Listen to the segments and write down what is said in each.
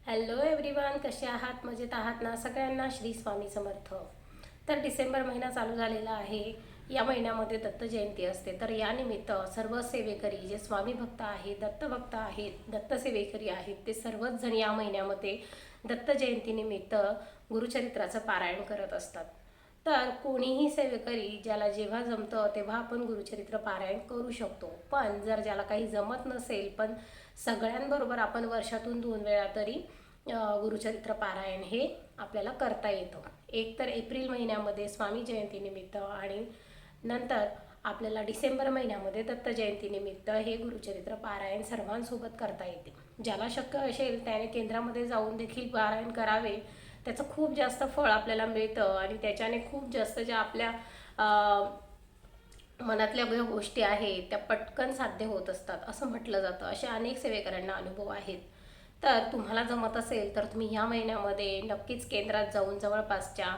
Hello everyone, कसे आहात? मजेत आहात ना? सगळ्यांना श्री स्वामी समर्थ. तर डिसेंबर महिना चालू झालेला आहे. या महिन्यामध्ये दत्त जयंती असते. तर यानिमित्त सर्व सेवेकरी जे स्वामी भक्त आहेत, दत्त भक्त आहेत, दत्त सेवेकरी आहेत, ते सर्वच जण या महिन्यामध्ये दत्त जयंतीनिमित्त गुरुचरित्राचं पारायण करत असतात. तर कोणीही सेवेकरी ज्याला जेव्हा जमतं तेव्हा आपण गुरुचरित्र पारायण करू शकतो. पण जर ज्याला काही जमत नसेल, पण सगळ्यांबरोबर आपण वर्षातून 2 वेळा तरी गुरुचरित्र पारायण हे आपल्याला करता येतं. एक तर एप्रिल महिन्यामध्ये स्वामी जयंतीनिमित्त आणि नंतर आपल्याला डिसेंबर महिन्यामध्ये दत्त जयंतीनिमित्त हे गुरुचरित्र पारायण सर्वांसोबत करता येते. ज्याला शक्य असेल त्याने केंद्रामध्ये जाऊन देखील पारायण करावे. त्याचं खूप जास्त फळ आपल्याला मिळतं आणि त्याच्याने खूप जास्त ज्या आपल्या मनातल्या ज्या गोष्टी आहेत त्या पटकन साध्य होत असतात असं म्हटलं जातं. असे अनेक सेवेकरांना अनुभव आहेत. तर तुम्हाला जमत असेल तर तुम्ही ह्या महिन्यामध्ये नक्कीच केंद्रात जाऊन जवळपासच्या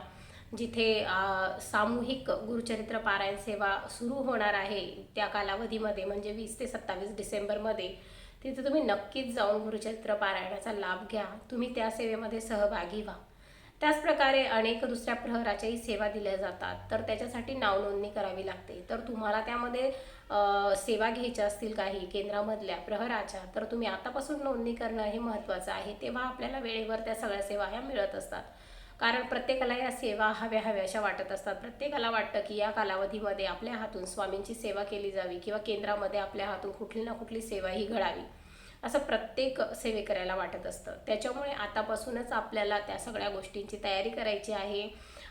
जिथे सामूहिक गुरुचरित्र पारायण सेवा सुरू होणार आहे त्या कालावधीमध्ये, म्हणजे 20 ते 27 डिसेंबरमध्ये, तिथे तुम्ही नक्कीच जाऊन गुरुचरित्र पारायणाचा लाभ घ्या. तुम्ही त्या सेवेमध्ये सहभागी व्हा. त्याचप्रकारे अनेक दुसऱ्या प्रहराच्याही सेवा दिल्या जातात. तर त्याच्यासाठी नावनोंदणी करावी लागते. तर तुम्हाला त्यामध्ये सेवा घ्यायच्या असतील काही केंद्रामधल्या प्रहराच्या, तर तुम्ही आतापासून नोंदणी करणं हे महत्त्वाचं आहे. तेव्हा आपल्याला वेळेवर त्या सगळ्या सेवा ह्या मिळत असतात. कारण प्रत्येकाला या सेवा हव्याशा वाटत असतात. प्रत्येकाला वाटतं की या कालावधीमध्ये आपल्या हातून स्वामींची सेवा केली जावी किंवा केंद्रामध्ये आपल्या हातून कुठली ना कुठली सेवा ही घडावी, असं प्रत्येक सेवेकऱ्याला वाटत असतं. त्याच्यामुळे आतापासूनच आपल्याला त्या सगळ्या गोष्टींची तयारी करायची आहे.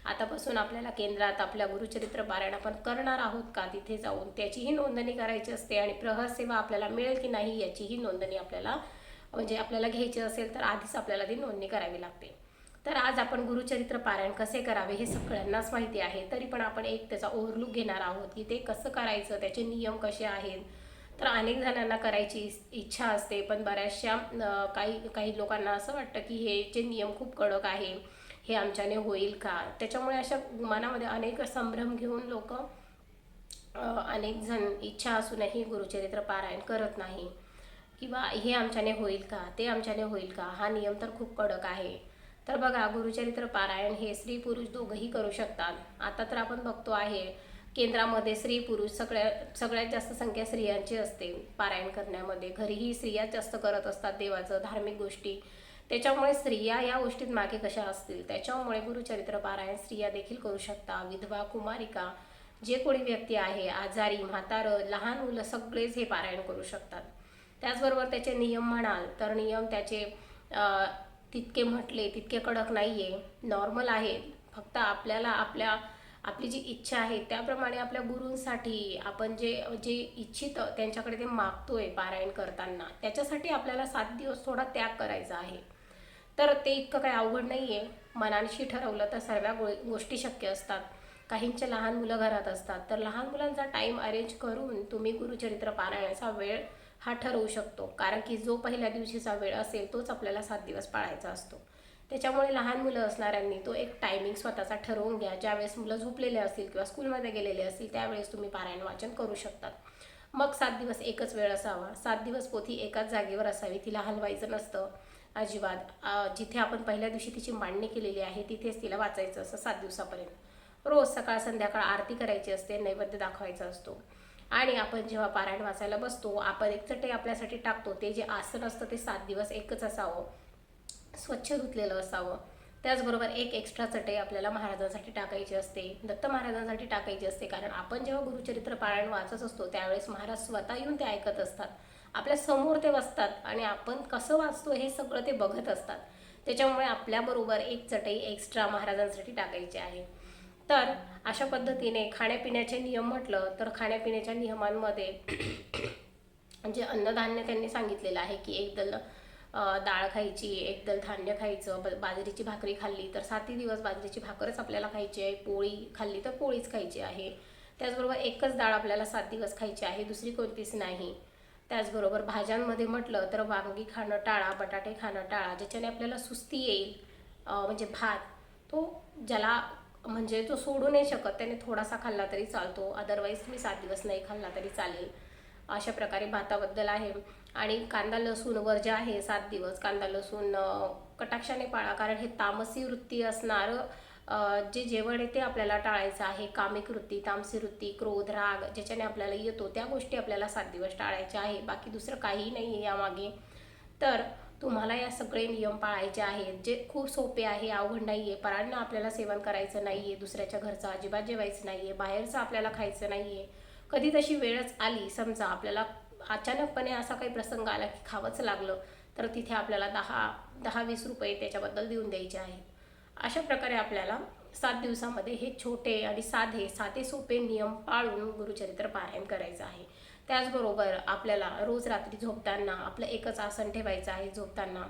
आतापासून आपल्याला केंद्रात आपल्या गुरुचरित्र पारायण आपण करणार आहोत का तिथे जाऊन त्याचीही नोंदणी करायची असते. आणि प्रहर सेवा आपल्याला मिळेल की नाही याचीही नोंदणी आपल्याला, म्हणजे आपल्याला घ्यायची असेल तर आधीच आपल्याला ती नोंदणी करावी लागते. तर आज आपण गुरुचरित्र पारायण कसे करावे हे सगळ्यांनाच माहिती आहे. तरी पण आपण एक त्याचा ओव्हरलुक घेणार आहोत की ते कसं करायचं, त्याचे नियम कसे आहेत. तर अनेक जणांना करायची इच्छा असते, पण बऱ्याचशा काही काही लोकांना असं वाटतं की हे जे नियम खूप कडक आहे, हे आमच्याने होईल का. त्याच्यामुळे अशा मनामध्ये अनेक संभ्रम घेऊन लोक अनेक जण इच्छा असूनही गुरुचरित्र पारायण करत नाही. किंवा हे आमच्याने होईल का, ते आमच्याने होईल का, हा नियम तर खूप कडक आहे. तर बघा, गुरुचरित्र पारायण हे स्त्री पुरुष दोघंही करू शकतात. आता तर आपण बघतो आहे केंद्रामध्ये स्त्री पुरुष सगळ्यात जास्त संख्या स्त्रियांची असते पारायण करण्यामध्ये. घरीही स्त्रियाच जास्त करत असतात देवाचं, धार्मिक गोष्टी. त्याच्यामुळे स्त्रिया या गोष्टीत मागे कशा असतील. त्याच्यामुळे गुरुचरित्र पारायण स्त्रिया देखील करू शकता. विधवा, कुमारिका, जे कोणी व्यक्ती आहे, आजारी, म्हातारं, लहान मुलं सगळेच हे पारायण करू शकतात. त्याचबरोबर त्याचे नियम म्हणाल तर नियम त्याचे तितके म्हटले तितके कडक नाही आहे, नॉर्मल आहे. फक्त आपल्याला आपली जी इच्छा आहे त्याप्रमाणे आपल्या गुरूंसाठी आपण जे जे इच्छित त्यांच्याकडे ते मागतोय पारायण करताना, त्याच्यासाठी आपल्याला 7 दिवस थोडा त्याग करायचा आहे. तर ते इतकं काही अवघड नाही आहे. मनाशी ठरवलं तर सर्व गोष्टी शक्य असतात. काहींचे लहान मुलं घरात असतात, तर लहान मुलांचा टाईम अरेंज करून तुम्ही गुरुचरित्र पारायणाचा वेळ हा ठरवू शकतो. कारण की जो पहिल्या दिवशीचा वेळ असेल तोच आपल्याला 7 दिवस पाळायचा असतो. त्याच्यामुळे लहान मुलं असणाऱ्यांनी तो एक टायमिंग स्वतःचा ठरवून घ्या. ज्यावेळेस मुलं झोपलेले असतील किंवा स्कूलमध्ये गेलेले असतील त्यावेळेस तुम्ही पारायण वाचन करू शकतात. मग 7 दिवस एकच वेळ असावा. 7 दिवस पोथी एकाच जागेवर असावी, तिला हलवायचं नसतं अजिबात. जिथे आपण पहिल्या दिवशी तिची मांडणी केलेली आहे तिथेच तिला वाचायचं असं 7 दिवसापर्यंत. रोज सकाळ संध्याकाळ आरती करायची असते, नैवेद्य दाखवायचा असतो. आणि आपण जेव्हा पारायण वाचायला बसतो, आपण एक चटई आपल्यासाठी टाकतो. ते जे आसन असतं ते 7 दिवस एकच असावं, स्वच्छ धुतलेलं असावं. त्याचबरोबर एक एक्स्ट्रा चटई आपल्याला महाराजांसाठी टाकायची असते, दत्त महाराजांसाठी टाकायची असते. कारण आपण जेव्हा गुरुचरित्र पारायण वाचत असतो त्यावेळेस महाराज स्वतः येऊन ते ऐकत असतात, आपल्या समोर ते बसतात आणि आपण कसं वाचतो हे सगळं ते बघत असतात. त्याच्यामुळे आपल्याबरोबर एक चटई एक्स्ट्रा महाराजांसाठी टाकायची आहे. तर अशा पद्धतीने खाण्यापिण्याचे नियम म्हटलं तर खाण्यापिण्याच्या नियमांमध्ये जे अन्नधान्य त्यांनी सांगितलेलं आहे की एकदल डाळ खायची, एकदल धान्य खायचं. बाजरीची भाकरी खाल्ली तर 7 दिवस बाजरीची भाकरच आपल्याला खायची आहे. पोळी खाल्ली तर पोळीच खायची आहे. त्याचबरोबर एकच डाळ आपल्याला 7 दिवस खायची आहे, दुसरी कोणतीच नाही. त्याचबरोबर भाज्यांमध्ये म्हटलं तर वांगी खाणं टाळा, बटाटे खाणं टाळा, ज्याच्याने आपल्याला सुस्ती येईल. म्हणजे भात, तो ज्याला म्हणजे तो सोडू नाही शकत त्याने थोडासा खाल्ला तरी चालतो. अदरवाईज तुम्ही 7 दिवस नाही खाल्ला तरी चालेल. अशा प्रकारे भाताबद्दल आहे. आणि कांदा लसूण वर्ज्य आहे 7 दिवस. कांदा लसूण कटाक्षाने पाळा, कारण हे तामसी वृत्ती असणारं जे जेवण आहे ते आपल्याला टाळायचं आहे. कामिक वृत्ती, तामसी वृत्ती, क्रोध, राग ज्याच्याने आपल्याला येतो त्या गोष्टी आपल्याला 7 दिवस टाळायच्या आहे. बाकी दुसरं काहीही नाही आहे यामागे. तर तुम्हाला या सगळे नियम पाळायचे आहेत, जे खूप सोपे आहे, अवघड नाही आहे. परांना आपल्याला सेवन करायचं नाही आहे, दुसऱ्याच्या घरचं अजिबात जेवायचं नाही आहे, बाहेरचं आपल्याला खायचं नाही आहे. कधी तशी वेळच आली, समजा आपल्याला अचानकपणे असा काही प्रसंग आला की खावंच लागलं, तर तिथे आपल्याला 10-20 रुपये त्याच्याबद्दल देऊन द्यायचे आहेत. अशा प्रकारे आपल्याला 7 दिवसामध्ये हे छोटे आणि साधे सोपे नियम पाळून गुरुचरित्र पारायण करायचं आहे. त्याचबरोबर आपल्याला रोज रात्री झोपताना आपलं एकच आसन ठेवायचं आहे. झोपताना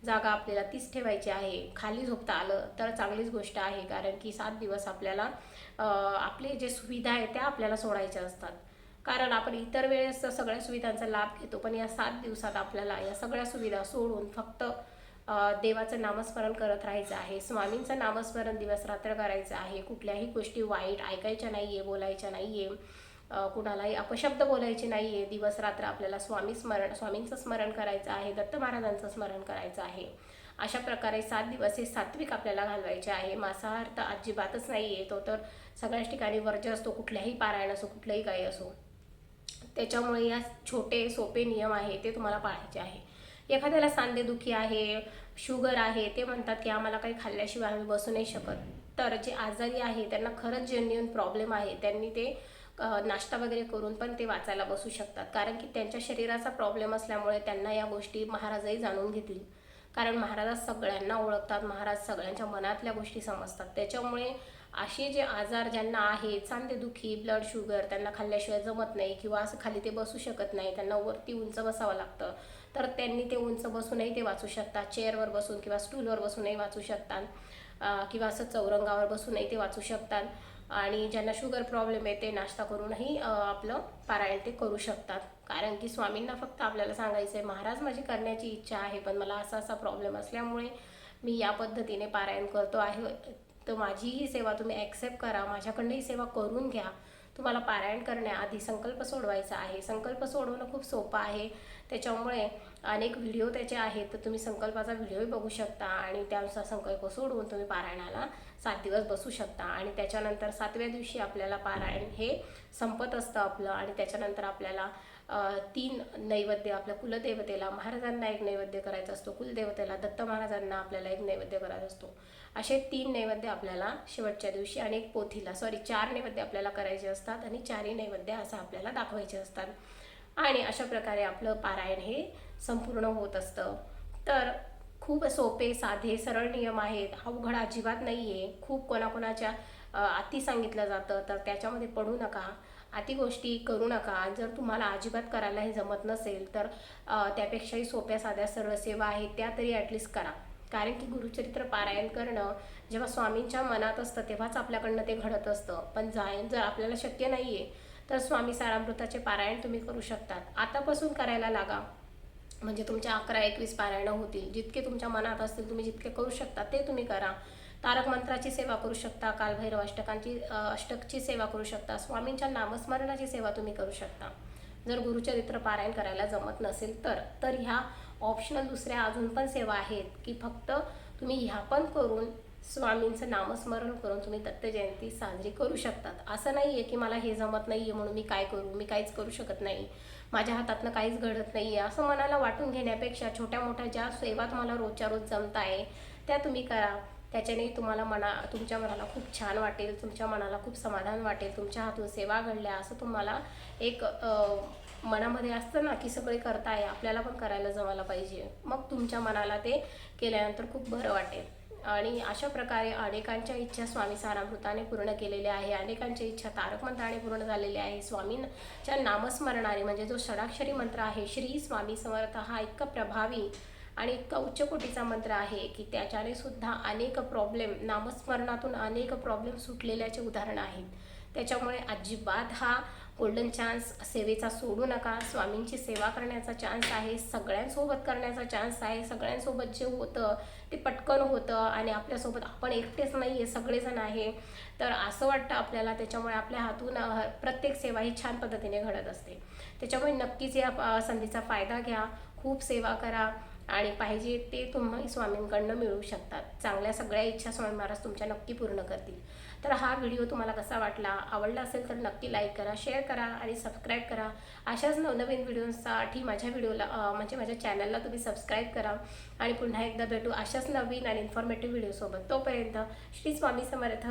जागा आपल्याला तीच ठेवायची आहे. खाली झोपता आलं तर चांगलीच गोष्ट आहे, कारण की 7 दिवस आपल्याला आपले जे सुविधा आहे त्या आपल्याला सोडायच्या असतात. कारण आपण इतर वेळेस सगळ्या सुविधांचा लाभ घेतो, पण या 7 दिवसात आपल्याला या सगळ्या सुविधा सोडून फक्त देवाचं नामस्मरण करत राहायचं आहे. स्वामींचं नामस्मरण दिवस रात्र करायचं आहे. कुठल्याही गोष्टी वाईट ऐकायच्या नाही आहे, बोलायच्या नाही आहे, कुणालाही अपशब्द बोलायचे नाही आहे. दिवस रात्र आपल्याला स्वामींचं स्मरण करायचं आहे, दत्त महाराजांचं स्मरण करायचं आहे. अशा प्रकारे 7 दिवस हे सात्विक आपल्याला घालवायचे आहे. मांसाहार तर अजिबातच नाही आहे, तो तर सगळ्याच ठिकाणी वर्ज्य असतो, कुठल्याही पारायण असो, कुठलंही काही असो. त्याच्यामुळे या छोटे सोपे नियम आहे ते तुम्हाला पाळायचे आहे. एखाद्याला सांधेदुखी आहे, शुगर आहे, ते म्हणतात की आम्हाला काही खाल्ल्याशिवाय आम्ही बसू नाही शकत. तर जे आजारी आहे त्यांना खरंच जेन्युइन प्रॉब्लेम आहे, त्यांनी ते नाश्ता वगैरे करून पण ते वाचायला बसू शकतात. कारण की त्यांच्या शरीराचा प्रॉब्लेम असल्यामुळे त्यांना या गोष्टी महाराजही जाणून घेतील. कारण महाराज सगळ्यांना ओळखतात, महाराज सगळ्यांच्या मनातल्या गोष्टी समजतात. त्याच्यामुळे असे जे आजार ज्यांना आहेत, सांधेदुखी, ब्लड शुगर, त्यांना खाल्ल्याशिवाय जमत नाही किंवा असं खाली ते बसू शकत नाही, त्यांना वरती उंच बसावं लागतं, तर त्यांनी ते उंच बसूनही ते वाचू शकतात. चेअरवर बसून किंवा स्टूलवर बसूनही वाचू शकतात, किंवा असं चौरंगावर बसूनही ते वाचू शकतात. आणि ज्यांना शुगर प्रॉब्लेम आहे ते नाश्ता करूनही आपलं पारायण ते करू शकतात. कारण की स्वामींना फक्त आपल्याला सांगायचं आहे, महाराज माझी करण्याची इच्छा आहे, पण मला असा प्रॉब्लेम असल्यामुळे मी या पद्धतीने पारायण करतो आहे, तर माझी ही सेवा तुम्ही ॲक्सेप्ट करा, माझ्याकडनं ही सेवा करून घ्या. तुम्हाला पारायण करण्याआधी संकल्प सोडवायचा आहे. संकल्प सोडवणं खूप सोपं आहे. त्याच्यामुळे अनेक व्हिडिओ त्याचे आहेत, तर तुम्ही संकल्पाचा व्हिडिओही बघू शकता आणि त्यानुसार संकल्प सोडवून तुम्ही पारायणाला 7 दिवस बसू शकता. आणि त्याच्यानंतर 7व्या दिवशी आपल्याला पारायण हे संपत असतं आपलं. आणि त्याच्यानंतर आपल्याला 3 नैवेद्य, आपल्या कुलदेवतेला महाराजांना एक नैवेद्य करायचा असतो, कुलदेवतेला दत्त महाराजांना आपल्याला एक नैवेद्य करायचा असतो. असे 3 नैवेद्य आपल्याला शेवटच्या दिवशी आणि एक पोथीला 4 नैवेद्य आपल्याला करायचे असतात आणि 4ही नैवेद्य असं आपल्याला दाखवायचे असतात. आणि अशा प्रकारे आपलं पारायण हे संपूर्ण होत असतं. तर खूप सोपे, साधे, सरळ नियम आहेत, अवघड अजिबात नाही आहे. खूप कोणाकोणाच्या अति सांगितलं जातं, तर त्याच्यामध्ये पडू नका, अति गोष्टी करू नका. जर तुम्हाला अजिबात करायला हे जमत नसेल तर त्यापेक्षाही सोप्या साध्या सरळ सेवा आहेत त्या तरी ॲटलिस्ट करा. कारण की गुरुचरित्र पारायण करणं जेव्हा स्वामींच्या मनात असतं तेव्हाच आपल्याकडनं ते घडत असतं. पण जर आपल्याला शक्य नाही आहे तर स्वामी सारामृताचे पारायण तुम्ही करू शकतात. आतापासून करायला लागा, म्हणजे तुमच्या 11-21 पारायणं होतील. जितके तुमच्या मनात असतील, तुम्ही जितके करू शकता ते तुम्ही करा. तारक मंत्राची सेवा करू शकता, कालभैरव अष्टकची सेवा करू शकता, स्वामींच्या नामस्मरणाची सेवा तुम्ही करू शकता. जर गुरुचरित्र पारायण करायला जमत नसेल तर ह्या ऑप्शनल दुसऱ्या अजून पण सेवा आहेत की फक्त तुम्ही ह्या पण करून स्वामींचं नामस्मरण करून तुम्ही दत्त जयंती साजरी करू शकतात. असं नाही आहे की मला हे जमत नाही आहे म्हणून मी काय करू, मी काहीच करू शकत नाही, माझ्या हातातनं काहीच घडत नाही आहे, असं मनाला वाटून घेण्यापेक्षा छोट्या मोठ्या ज्या सेवा तुम्हाला रोजच्या रोज जमत आहे त्या तुम्ही करा. त्याच्याने तुमच्या मनाला खूप छान वाटेल, तुमच्या मनाला खूप समाधान वाटेल, तुमच्या हातून सेवा घडल्या असं तुम्हाला एक मनामध्ये असतं ना की सगळे करताय, आपल्याला पण करायला जमायला पाहिजे. मग तुमच्या मनाला ते केल्यानंतर खूप बरं वाटेल. आणि अशा प्रकारे अनेकांच्या इच्छा स्वामी सारामृताने पूर्ण केलेल्या आहे, अनेकांच्या इच्छा तारक मंत्राने पूर्ण झालेल्या आहे. स्वामींच्या नामस्मरणाने, म्हणजे जो षडाक्षरी मंत्र आहे श्री स्वामी समर्थ, हा इतका प्रभावी आणि इतका उच्च कोटीचा मंत्र आहे की त्याच्याने सुद्धा अनेक प्रॉब्लेम, नामस्मरणातून अनेक प्रॉब्लेम सुटलेल्याचे उदाहरण आहेत. त्याच्यामुळे अजिबात हा गोल्डन चान्स सेवेचा सोडू नका. स्वामींची सेवा करण्याचा चान्स आहे, सगळ्यांसोबत करण्याचा चान्स आहे. सगळ्यांसोबत जे होतं ते पटकन होतं आणि आपल्यासोबत आपण एकटेच नाही आहे, सगळेजण आहे, तर असं वाटतं आपल्याला. त्याच्यामुळे आपल्या हातून प्रत्येक सेवा ही छान पद्धतीने घडत असते. त्याच्यामुळे नक्कीच या संधीचा फायदा घ्या, खूप सेवा करा आणि पाहिजे ते तुम्ही स्वामींकडनं मिळू शकतात. चांगल्या सगळ्या इच्छा स्वामी महाराज तुमच्या नक्की पूर्ण करतील. तर हा व्हिडिओ तुम्हाला कसा वाटला, आवडला असेल तर नक्की लाईक करा, शेअर करा आणि सबस्क्राईब करा. अशाच नवनवीन व्हिडिओसाठी माझ्या व्हिडिओला म्हणजे माझ्या चॅनलला तुम्ही सबस्क्राईब करा. आणि पुन्हा एकदा भेटू अशाच नवीन आणि इन्फॉर्मेटिव्ह व्हिडिओसोबत. तोपर्यंत श्री स्वामी समर्थ.